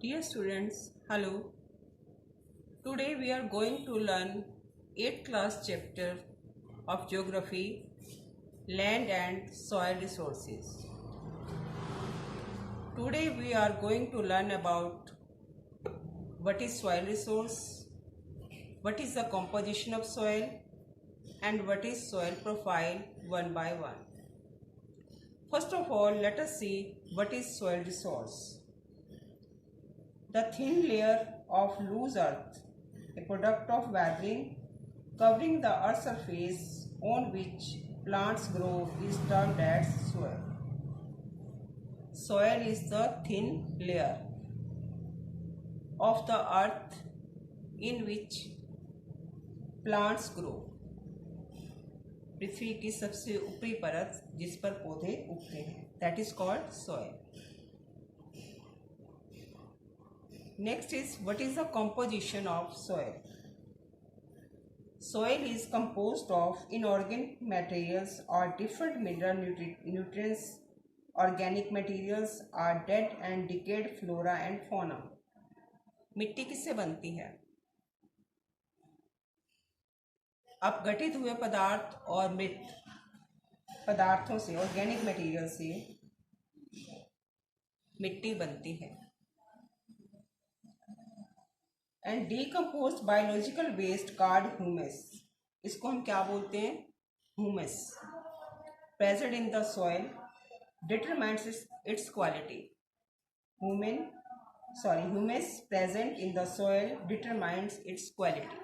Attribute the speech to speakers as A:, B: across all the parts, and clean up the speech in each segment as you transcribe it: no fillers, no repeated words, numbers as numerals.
A: Dear students, hello. Today we are going to learn 8th class chapter of Geography, Land and Soil Resources. Today we are going to learn about what is soil resource, what is the composition of soil, and what is soil profile one by one. First of all, let us see what is soil resource. The thin layer of loose earth, a product of weathering, covering the earth's surface on which plants grow, is termed as soil. Soil is the thin layer of the earth in which plants grow. पृथ्वी की सबसे ऊपरी परत जिस पर पौधे उगते हैं, that is called soil. Next is what is the composition of soil? Soil is composed of inorganic materials or different mineral nutrients. Organic materials are dead and decayed flora and fauna. मिट्टी किससे बनती है? अपघटित हुए पदार्थ और मृत पदार्थों से, ऑर्गेनिक मटेरियल से मिट्टी बनती है. And decomposed biological waste called humus, इसको हम क्या बोलते हैं? Humus. Present in the soil determines its quality. Humus present in the soil determines its quality.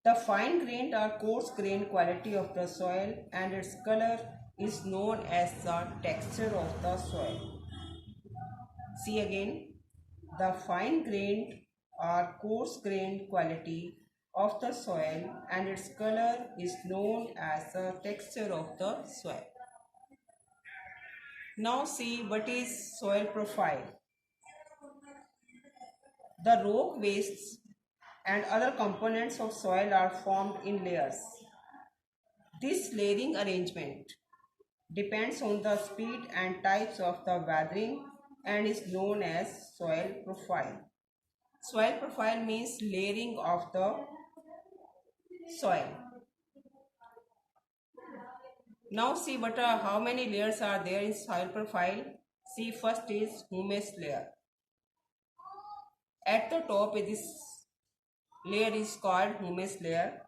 A: The fine grained or coarse grained quality of the soil and its color is known as the texture of the soil. See again, the fine grained or coarse grained quality of the soil and its color is known as the texture of the soil. Now see what is soil profile. The rock wastes and other components of soil are formed in layers. This layering arrangement depends on the speed and types of the weathering and is known as soil profile. Soil profile means layering of the soil. Now see how many layers are there in soil profile. See, first is humus layer. At the top this layer is called humus layer.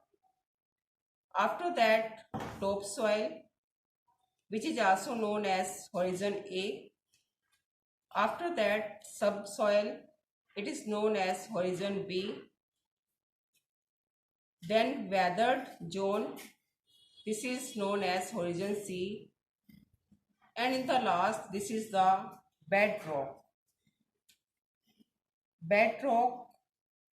A: After that, topsoil, which is also known as horizon A. After that, subsoil, it is known as horizon B. Then weathered zone, this is known as horizon C. And in the last, this is the bedrock. Bedrock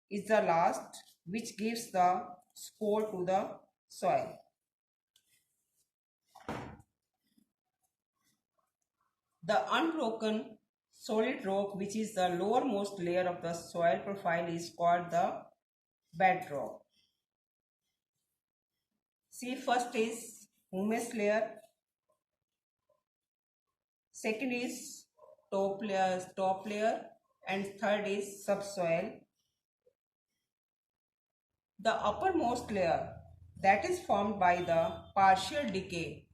A: is the last, which gives the support to the soil. The unbroken solid rock, which is the lowermost layer of the soil profile, is called the bedrock. See, first is humus layer, second is top layer, and third is subsoil. The uppermost layer, that is formed by the partial decay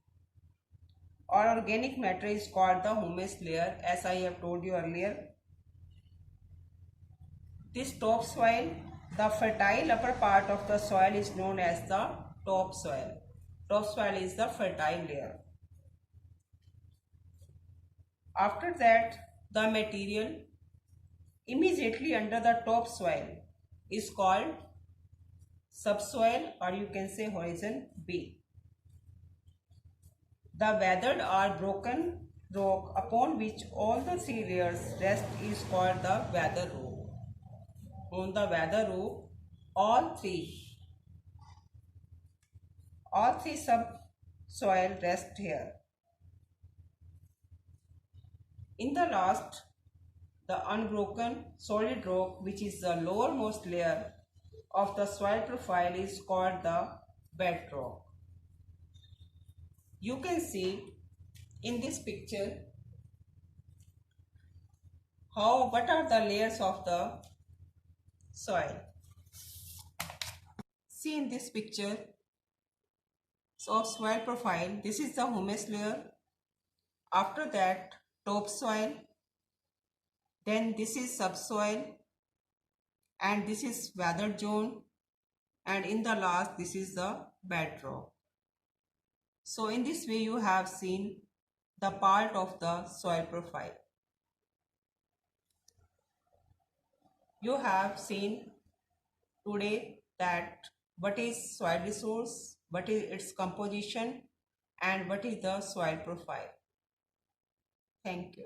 A: or organic matter, is called the humus layer, as I have told you earlier. This topsoil, the fertile upper part of the soil, is known as the topsoil. Topsoil is the fertile layer. After that, the material immediately under the topsoil is called subsoil, or you can say horizon B. The weathered or broken rock upon which all the three layers rest is called the weather rock. On the weather rock, all three subsoil rest here. In the last, the unbroken solid rock, which is the lowermost layer of the soil profile, is called the bedrock. You can see in this picture what are the layers of the soil. See in this picture, so soil profile, this is the humus layer, after that topsoil, then this is subsoil, and this is weathered zone, and in the last this is the bedrock. So in this way you have seen the part of the soil profile. You have seen today that what is soil resource, what is its composition, and what is the soil profile. Thank you.